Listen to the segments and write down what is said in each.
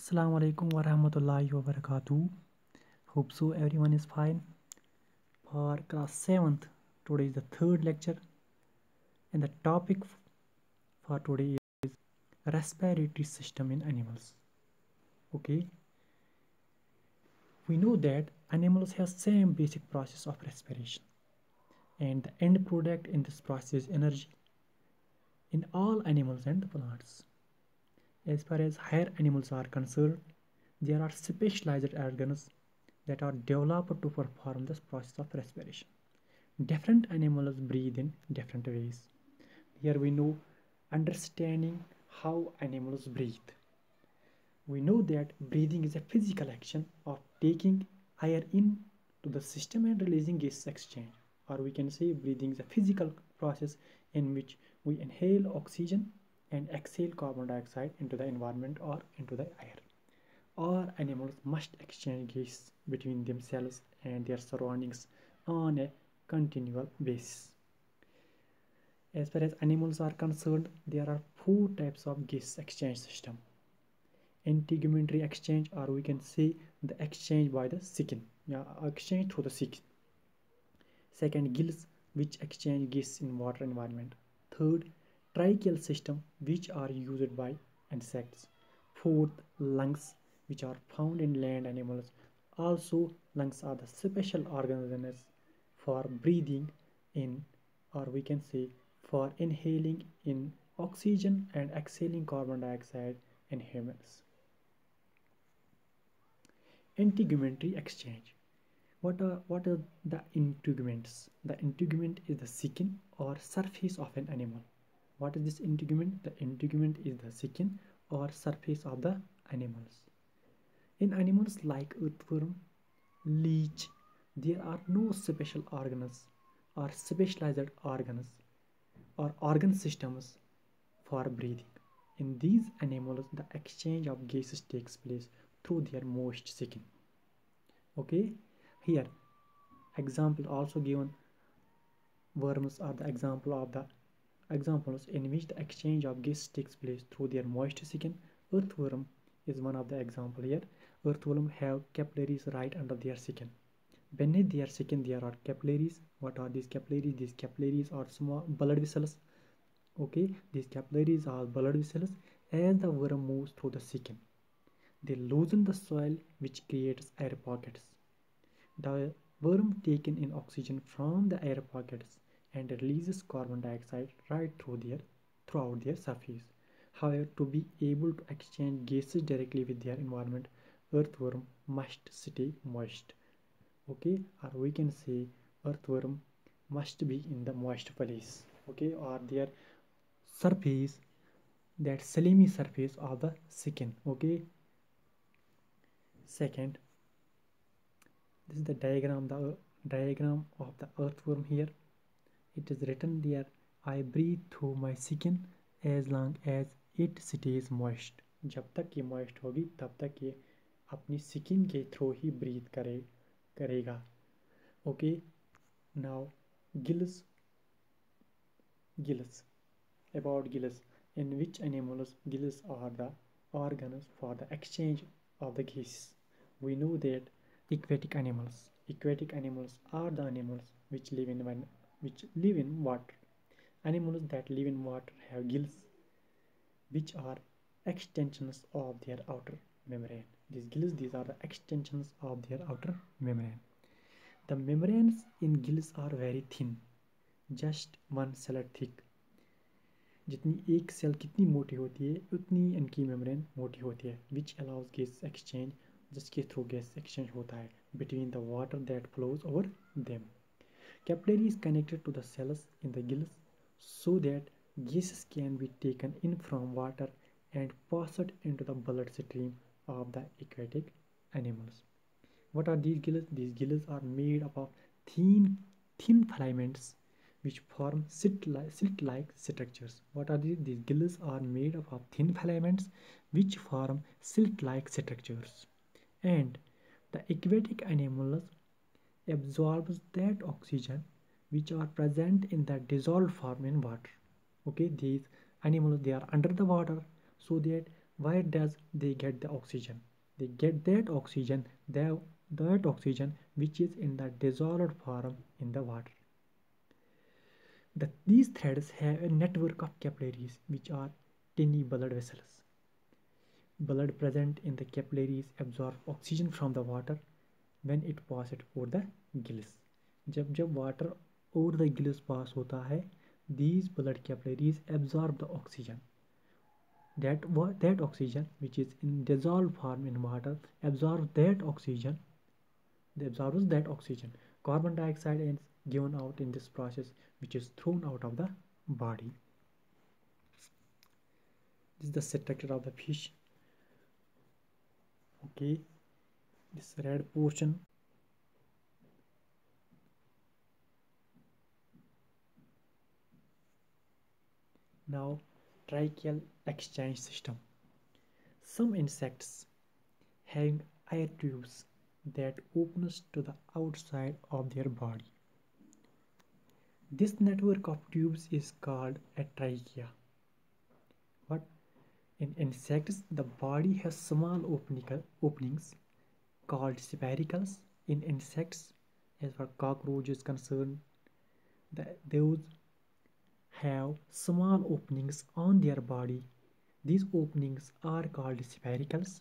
Assalamu alaikum wa rahmatullahi wa barakatuh. Hope so everyone is fine. For class 7th, today is the third lecture, and the topic for today is respiratory system in animals. Okay, we know that animals have same basic process of respiration, and the end product in this process is energy in all animals and the plants. As far as higher animals are concerned, there are specialized organs that are developed to perform this process of respiration. Different animals breathe in different ways. Here we know understanding how animals breathe. We know that breathing is a physical action of taking air in to the system and releasing gas exchange. Or we can say breathing is a physical process in which we inhale oxygen and exhale carbon dioxide into the environment or into the air. All animals must exchange gas between themselves and their surroundings on a continual basis. As far as animals are concerned, there are four types of gas exchange system. Integumentary exchange, or we can say the exchange by the skin, exchange through the skin. Second, gills, which exchange gas in water environment. Third, tracheal system, which are used by insects. Fourth, lungs, which are found in land animals. Also, lungs are the special organs for breathing in, or we can say for inhaling in oxygen and exhaling carbon dioxide in humans. Integumentary exchange. What are the integuments? The integument is the skin or surface of an animal. What is this integument? The integument is the skin or surface of the animals. In animals like earthworm, leech, there are no special organs or specialized organs or organ systems for breathing. In these animals, the exchange of gases takes place through their moist skin. Okay, here example also given. Worms are the example of the examples in which the exchange of gas takes place through their moist skin. Earthworm is one of the example here. Earthworm have capillaries right under their skin. Beneath their skin there are capillaries. What are these capillaries? These capillaries are small blood vessels. Okay, these capillaries are blood vessels. As the worm moves through the skin, they loosen the soil, which creates air pockets. The worm takes in oxygen from the air pockets and releases carbon dioxide right throughout their surface. However, to be able to exchange gases directly with their environment, earthworm must stay moist. Okay, or we can say earthworm must be in the moist place. Okay, or their surface, that slimy surface of the skin. Okay, second, this is the diagram of the earthworm here. It is written there, I breathe through my skin as long as it stays moist. जब तक ये moist होगी तब तक ये अपनी skin के through ही breathe करेगा. Okay, now gills. About gills, in which animals gills are the organs for the exchange of the gases. We know that aquatic animals are the animals which live in water. Animals that live in water have gills, which are extensions of their outer membrane. These are the extensions of their outer membrane. The membranes in gills are very thin, just 1 cell thick. जितनी एक cell कितनी मोटी होती है उतनी इनकी membrane मोटी होती है, which allows gas exchange, जिसके थ्रू गैस एक्सचेंज होता है between the water that flows over them. Capillary is connected to the cells in the gills so that gases can be taken in from water and passed into the bloodstream of the aquatic animals. What are these gills? These gills are made up of thin filaments which form silk-like structures. What are these? These gills are made up of thin filaments which form silk-like structures. And the aquatic animals absorbs that oxygen which are present in the dissolved form in water. Okay, these animals, they are under the water, so that Why does they get the oxygen? They get that oxygen which is in the dissolved form in the water. These threads have a network of capillaries which are tiny blood vessels. Blood present in the capillaries absorb oxygen from the water when it passes over the gills. जब water over the gills pass होता है, these blood capillaries absorb the oxygen. That oxygen which is in dissolved form in water absorbs that oxygen. They absorbs that oxygen. Carbon dioxide is given out in this process, which is thrown out of the body. This is the structure of the fish. Okay, this red portion. Now, tracheal exchange system. Some insects having air tubes that opens to the outside of their body. This network of tubes is called a trachea. What? In insects, the body has small openings called spiracles. In insects, as far as cockroach is concerned, those have small openings on their body. These openings are called spiracles.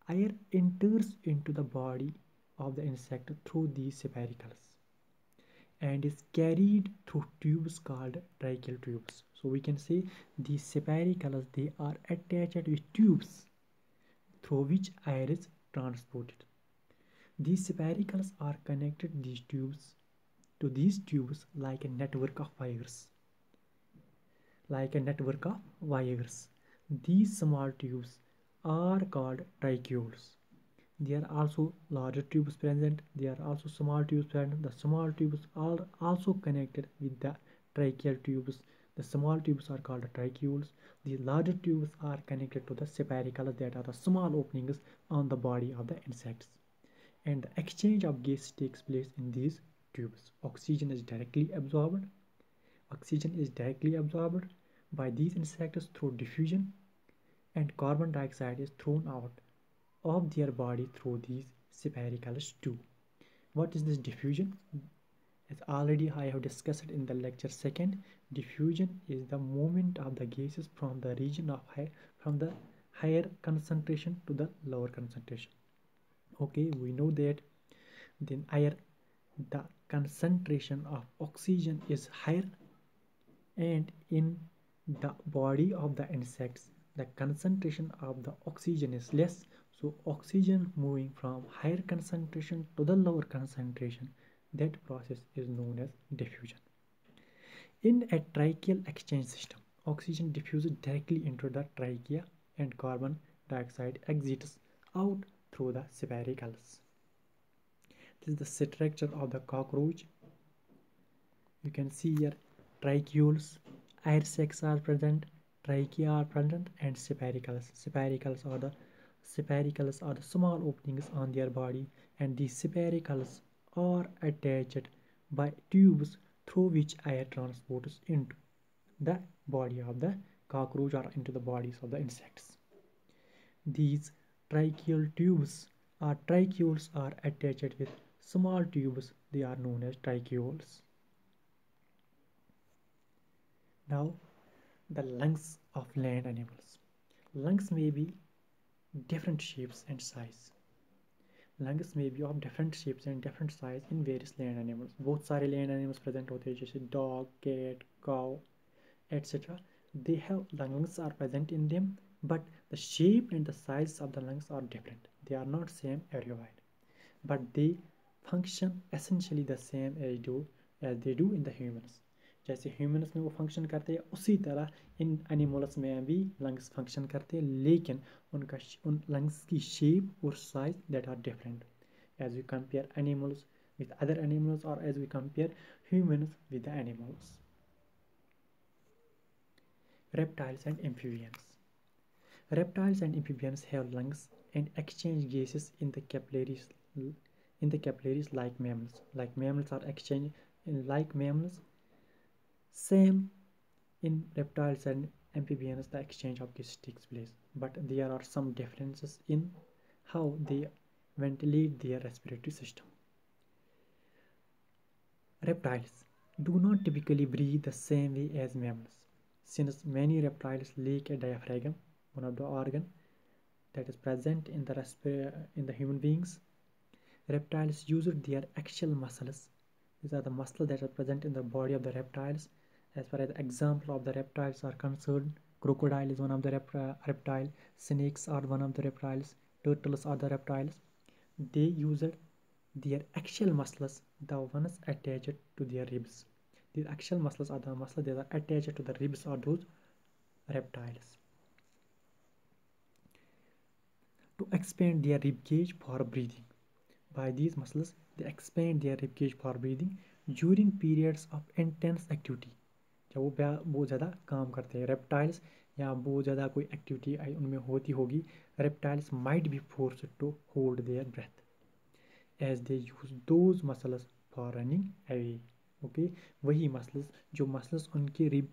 Air enters into the body of the insect through these spiracles and is carried through tubes called tracheal tubes. So we can say these spiracles, they are attached with tubes through which air is transported. These spiracles are connected these tubes like a network of wires. These small tubes are called tracheoles. There are also larger tubes present. There are also small tubes present. The small tubes are also connected with the tracheal tubes. The small tubes are called tracheoles. The larger tubes are connected to the spiracles, that are the small openings on the body of the insects. And the exchange of gas takes place in these tubes. Oxygen is directly absorbed by these insects through diffusion, and carbon dioxide is thrown out of their body through these spiracles too. What is this diffusion? As already I have discussed in the lecture second, diffusion is the movement of the gases from the region of from the higher concentration to the lower concentration. Okay, we know that then the concentration of oxygen is higher, and in the body of the insects the concentration of the oxygen is less. So oxygen moving from higher concentration to the lower concentration, that process is known as diffusion. In a tracheal exchange system, oxygen diffuses directly into the trachea and carbon dioxide exits out through the spiracles. This is the structure of the cockroach. You can see here tracheoles, air sacs are present, trachea are present, and spiracles. Spiracles are the small openings on their body, and these spiracles are attached by tubes through which air transports into the body of the cockroach or into the bodies of the insects. These tracheoles are attached with small tubes. They are known as tracheoles. Now, the lungs of land animals. Lungs may be different shapes and size. Lungs may be of different shapes and different size in various land animals. बहुत सारे land animals present होते हैं जैसे dog, cat, cow, etc. They have lungs are present in them, but the shape and the size of the lungs are different. They are not same everywhere, but they function essentially the same as they do in the humans. जैसे humans में वो function करते हैं उसी तरह इन animals में भी lungs function करते हैं, लेकिन उन लंग्स की शेप और size that are different as we compare animals with other animals, or as we compare humans with the animals. Reptiles and amphibians. Reptiles and amphibians have lungs and exchange gases in the capillaries like mammals. Like mammals are exchanged like mammals. Same in reptiles and amphibians the exchange of gases takes place, but there are some differences in how they ventilate their respiratory system. Reptiles do not typically breathe the same way as mammals. Since many reptiles lack a diaphragm, one of the organ that is present in the human beings, reptiles use their axial muscles. These are the muscles that are present in the body of the reptiles. As far as example of the reptiles are concerned, crocodile is one of the reptile, snakes are one of the reptiles, turtles are the reptiles. They use their axial muscles, the ones attached to their ribs. These axial muscles are the muscles that are attached to the ribs of those reptiles. To expand their rib cage for breathing. By these muscles, they expand their rib cage for breathing during periods of intense activity. जब वो बहुत ज़्यादा काम करते हैं reptiles या बहुत ज़्यादा कोई activity उनमें होती होगी, reptiles might be forced to hold their breath as they use those muscles for running away. Okay, वही muscles जो muscles उनके rib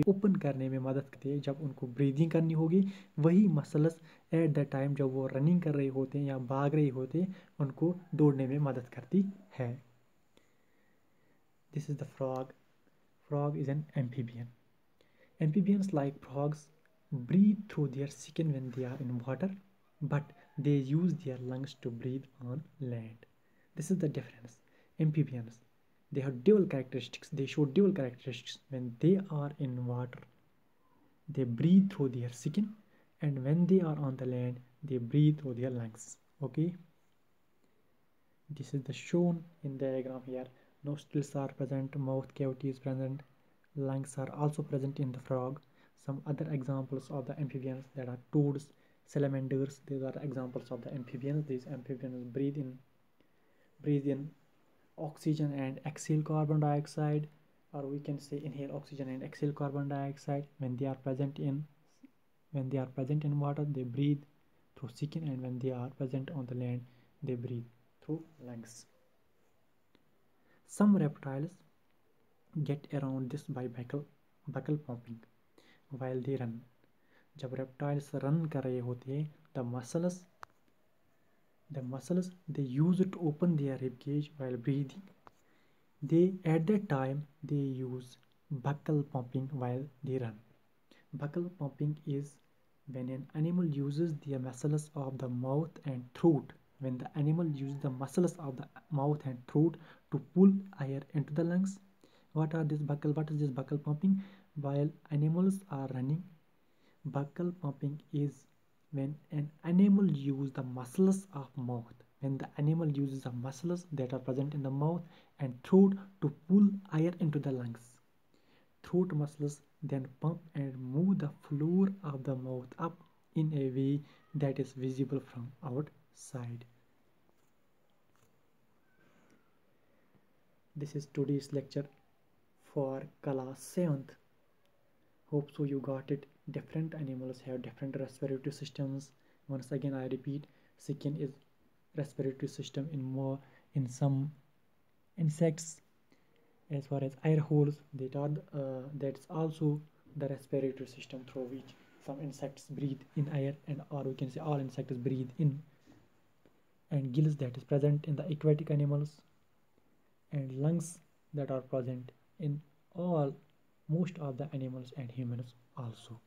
ओपन करने में मदद करते हैं जब उनको ब्रीदिंग करनी होगी, वही मसल्स एट द टाइम जब वो रनिंग कर रहे होते हैं या भाग रहे होते हैं उनको दौड़ने में मदद करती है. This is the frog. Frog is an amphibian. Amphibians like frogs breathe through their skin when they are in water, but they use their lungs to breathe on land. This is the difference. Amphibians, they have dual characteristics. They show dual characteristics. When they are in water, they breathe through their skin, and when they are on the land, they breathe through their lungs. Okay. This is the shown in the diagram here. Nostrils are present, mouth cavity is present, lungs are also present in the frog. Some other examples of the amphibians that are toads, salamanders, these are examples of the amphibians. These amphibians breathe in oxygen and exhale carbon dioxide, or we can say inhale oxygen and exhale carbon dioxide. When they are present in water, they breathe through skin, and when they are present on the land, they breathe through lungs. Some reptiles get around this by buccal pumping while they run. जब reptiles run कर रहे होते हैं, the muscles they use to open their rib cage while breathing. At that time they use buccal pumping while they run. Buccal pumping is when an animal uses the muscles of the mouth and throat. When the animal uses the muscles of the mouth and throat to pull air into the lungs. What is this buccal pumping? While animals are running, buccal pumping is when an animal uses the muscles of mouth. When the animal uses the muscles that are present in the mouth and throat to pull air into the lungs. Throat muscles then pump and move the floor of the mouth up in a way that is visible from outside. This is today's lecture for class 7th. Hope so you got it. Different animals have different respiratory systems. Once again I repeat, skin is respiratory system in some insects. As far as air holes, that's also the respiratory system through which some insects breathe in air, or we can say all insects breathe in. And gills that is present in the aquatic animals, and lungs that are present in most of the animals and humans also.